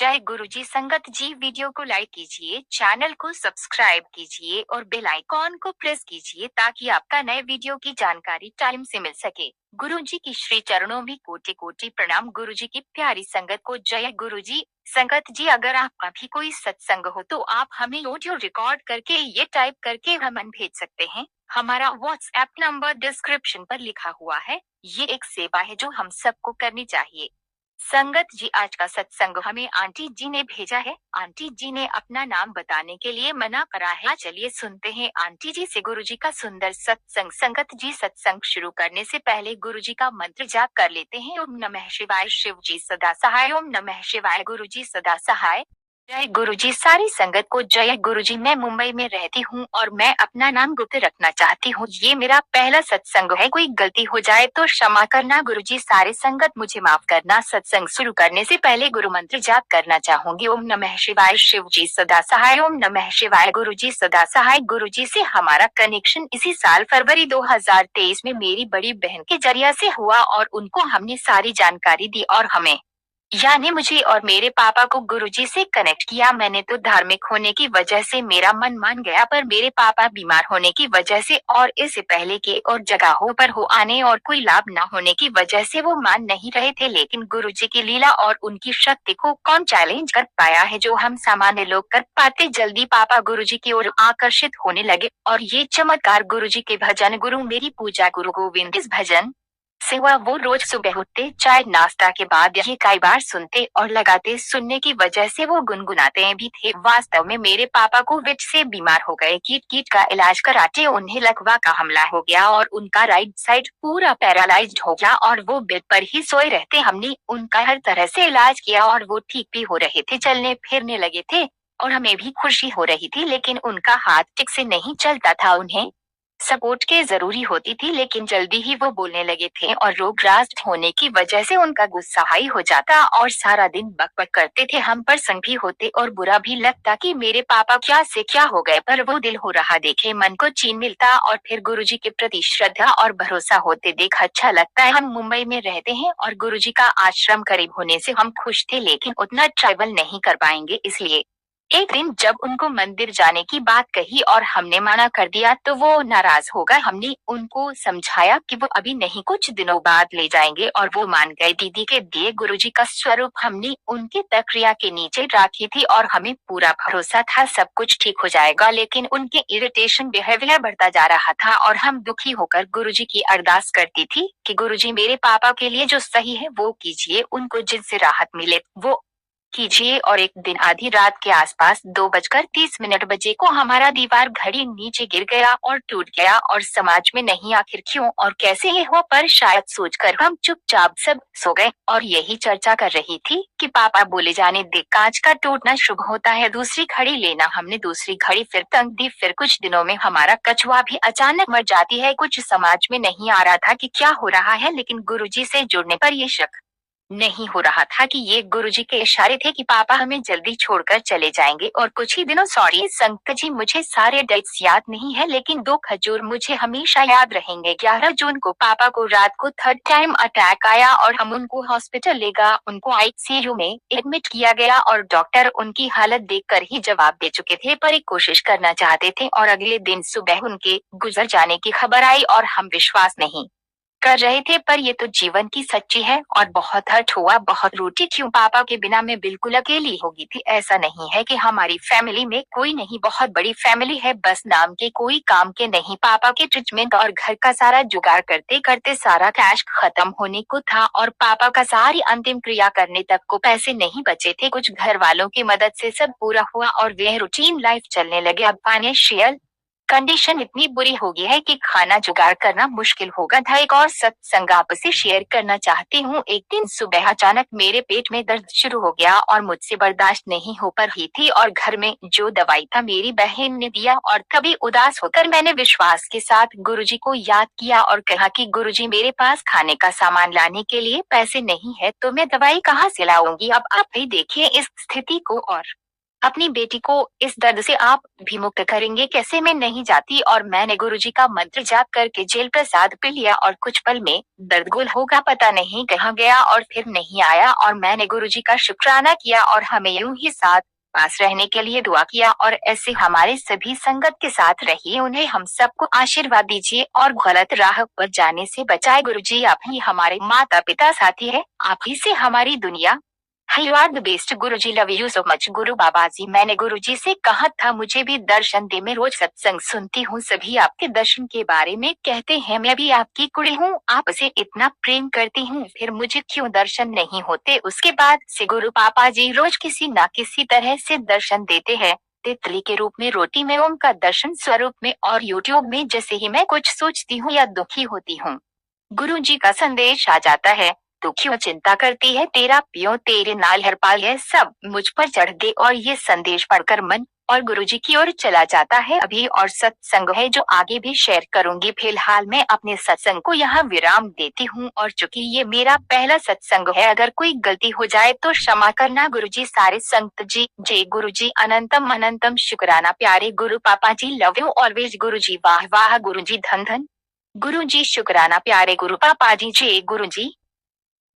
जय गुरुजी। संगत जी, वीडियो को लाइक कीजिए, चैनल को सब्सक्राइब कीजिए और बेल आइकॉन को प्रेस कीजिए ताकि आपका नए वीडियो की जानकारी टाइम से मिल सके। गुरुजी की श्री चरणों में कोटि कोटि प्रणाम। गुरुजी की प्यारी संगत को जय गुरुजी। संगत जी, अगर आपका भी कोई सत्संग हो तो आप हमें ऑडियो रिकॉर्ड करके ये टाइप करके हमें भेज सकते हैं। हमारा व्हाट्सएप नंबर डिस्क्रिप्शन पर लिखा हुआ है। ये एक सेवा है जो हम सबको करनी चाहिए। संगत जी, आज का सत्संग हमें आंटी जी ने भेजा है। आंटी जी ने अपना नाम बताने के लिए मना करा है। चलिए सुनते हैं आंटी जी से गुरु जी का सुंदर सत्संग। संगत जी, सत्संग शुरू करने से पहले गुरु जी का मंत्र जाप कर लेते हैं। ओम नमः शिवाय। शिव जी सदा सहाय। ओम नमः शिवाय। गुरु जी सदा सहाय। जय गुरु जी। सारी संगत को जय गुरु जी। मैं मुंबई में रहती हूँ और मैं अपना नाम गुप्त रखना चाहती हूँ। ये मेरा पहला सत्संग है, कोई गलती हो जाए तो क्षमा करना गुरु जी। सारे संगत मुझे माफ करना। सत्संग शुरू करने से पहले गुरु मंत्र जाप करना चाहूंगी। ओम नमः शिवाय। शिव जी सदा सहाय। ओम नमः शिवाय। गुरु जी सदा सहाय। गुरु जी से हमारा कनेक्शन इसी साल फरवरी 2023 में मेरी बड़ी बहन के जरिया से हुआ और उनको हमने सारी जानकारी दी और हमें यानी मुझे और मेरे पापा को गुरुजी से कनेक्ट किया। मैंने तो धार्मिक होने की वजह से मेरा मन मान गया, पर मेरे पापा बीमार होने की वजह से और इससे पहले के और जगहों पर हो आने और कोई लाभ न होने की वजह से वो मान नहीं रहे थे। लेकिन गुरुजी की लीला और उनकी शक्ति को कौन चैलेंज कर पाया है, जो हम सामान्य लोग कर पाते। जल्दी पापा गुरुजी की ओर आकर्षित होने लगे और ये चमत्कार गुरुजी के भजन, गुरु मेरी पूजा, गुरु गोविंद इस भजन सेवा वो रोज सुबह उठते, चाय नाश्ता के बाद ये कई बार सुनते और लगाते। सुनने की वजह से वो गुनगुनाते भी थे। वास्तव में मेरे पापा को विट से बीमार हो गए। कीट कीट का इलाज कराते उन्हें लकवा का हमला हो गया और उनका राइट साइड पूरा पैरालाइज्ड हो गया और वो बेड पर ही सोए रहते। हमने उनका हर तरह से इलाज किया और वो ठीक भी हो रहे थे, चलने फिरने लगे थे और हमें भी खुशी हो रही थी। लेकिन उनका हाथ ठीक से नहीं चलता था, उन्हें सपोर्ट की जरूरी होती थी। लेकिन जल्दी ही वो बोलने लगे थे और रोगग्रस्त होने की वजह से उनका गुस्सा हाई हो जाता और सारा दिन बकबक करते थे। हम पर संग भी होते और बुरा भी लगता कि मेरे पापा क्या से क्या हो गए, पर वो दिल हो रहा देखे मन को चैन मिलता और फिर गुरुजी के प्रति श्रद्धा और भरोसा होते देख अच्छा लगता है। हम मुंबई में रहते हैं और गुरुजी का आश्रम करीब होने से हम खुश थे, लेकिन उतना ट्रैवल नहीं कर पाएंगे। इसलिए एक दिन जब उनको मंदिर जाने की बात कही और हमने मना कर दिया तो वो नाराज हो गए। हमने उनको समझाया कि वो अभी नहीं, कुछ दिनों बाद ले जाएंगे और वो मान गए। दीदी के दिए गुरुजी का स्वरूप हमने उनके तकिया के नीचे रखी थी और हमें पूरा भरोसा था सब कुछ ठीक हो जाएगा। लेकिन उनके इरिटेशन बिहेवियर बढ़ता जा रहा था और हम दुखी होकर गुरुजी की अरदास करती थी कि गुरुजी मेरे पापा के लिए जो सही है वो कीजिए, उनको जिनसे राहत मिले वो कीजिए। और एक दिन आधी रात के आसपास 2:30 बजे को हमारा दीवार घड़ी नीचे गिर गया और टूट गया। और समझ में नहीं आखिर क्यों और कैसे ये हुआ, पर शायद सोचकर हम चुपचाप सब सो गए और यही चर्चा कर रही थी कि पापा बोले जाने दे, कांच का टूटना शुभ होता है, दूसरी घड़ी लेना। हमने दूसरी घड़ी फिर तंग दी। फिर कुछ दिनों में हमारा कछुआ भी अचानक मर जाती है। कुछ समझ में नहीं आ रहा था कि क्या हो रहा है, लेकिन गुरुजी से जुड़ने पर ये शक नहीं हो रहा था कि ये गुरुजी के इशारे थे कि पापा हमें जल्दी छोड़कर चले जाएंगे। और कुछ ही दिनों, सॉरी संकट जी, मुझे सारे डेट्स याद नहीं है, लेकिन 2 खजूर मुझे हमेशा याद रहेंगे। 11 जून को पापा को रात को थर्ड टाइम अटैक आया और हम उनको हॉस्पिटल ले गए। उनको आईसीयू में एडमिट किया गया और डॉक्टर उनकी हालत देखकर ही जवाब दे चुके थे, पर एक कोशिश करना चाहते थे। और अगले दिन सुबह उनके गुजर जाने की खबर आई और हम विश्वास नहीं कर रहे थे, पर ये तो जीवन की सच्ची है। और बहुत हर्ट हुआ, बहुत रोटी क्यों, पापा के बिना मैं बिल्कुल अकेली हो गई थी। ऐसा नहीं है कि हमारी फैमिली में कोई नहीं, बहुत बड़ी फैमिली है, बस नाम के कोई काम के नहीं। पापा के ट्रीटमेंट और घर का सारा जुगाड़ करते करते सारा कैश खत्म होने को था और पापा का सारी अंतिम क्रिया करने तक को पैसे नहीं बचे थे। कुछ घर वालों की मदद से सब पूरा हुआ और वे रूटीन लाइफ चलने लगे। अब फाइनेंशियल कंडीशन इतनी बुरी हो गई है कि खाना जुगाड़ करना मुश्किल होगा था। एक और सत्संग आपसे शेयर करना चाहती हूँ। एक दिन सुबह अचानक मेरे पेट में दर्द शुरू हो गया और मुझसे बर्दाश्त नहीं हो पा रही थी और घर में जो दवाई था मेरी बहन ने दिया और तभी उदास होकर मैंने विश्वास के साथ गुरुजी को याद किया और कहा कि गुरुजी मेरे पास खाने का सामान लाने के लिए पैसे नहीं है तो मैं दवाई कहाँ से लाऊंगी। अब आप ही देखिए इस स्थिति को। और अपनी बेटी को इस दर्द से आप भी मुक्त करेंगे कैसे मैं नहीं जाती और मैंने गुरुजी का मंत्र जाप करके जेल प्रसाद पी लिया और कुछ पल में दर्द गुल होगा पता नहीं कहाँ गया और फिर नहीं आया और मैंने गुरुजी का शुक्राना किया और हमें यूं ही साथ पास रहने के लिए दुआ किया और ऐसे हमारे सभी संगत के साथ रहिए उन्हें हम सबको आशीर्वाद दीजिए और गलत राह पर जाने से बचाए गुरुजी आप ही हमारे माता पिता साथी है आप ही से हमारी दुनिया you are the best Guruji love you so much Guru Baba जी मैंने गुरुजी से कहा था मुझे भी दर्शन दे मैं रोज सत्संग सुनती हूँ सभी आपके दर्शन के बारे में कहते हैं मैं भी आपकी कुड़ी हूँ आपसे इतना प्रेम करती हूँ फिर मुझे क्यों दर्शन नहीं होते उसके बाद से गुरु पापा जी रोज किसी न किसी तरह से दर्शन देते हैं तितली के रूप में रोटी में ओम का दर्शन स्वरूप में और यूट्यूब में जैसे ही मैं कुछ सोचती हूँ या दुखी होती हूँ गुरुजी का संदेश आ जाता है तू क्यों चिंता करती है तेरा पियो तेरे नाल हर पाल है सब मुझ पर चढ़ गए और ये संदेश पढ़कर मन और गुरुजी की ओर चला जाता है अभी और सत्संग है जो आगे भी शेयर करूंगी फिलहाल मैं अपने सत्संग को यहाँ विराम देती हूँ और चूंकि ये मेरा पहला सत्संग है अगर कोई गलती हो जाए तो क्षमा करना गुरुजी सारे संत जी जय गुरुजी अनंतम अनंतम शुक्राना प्यारे गुरु पापा जी लव यू ऑलवेज गुरुजी वाह वाह गुरुजी धन धन गुरुजी शुक्राना प्यारे गुरु पापा जी जय गुरुजी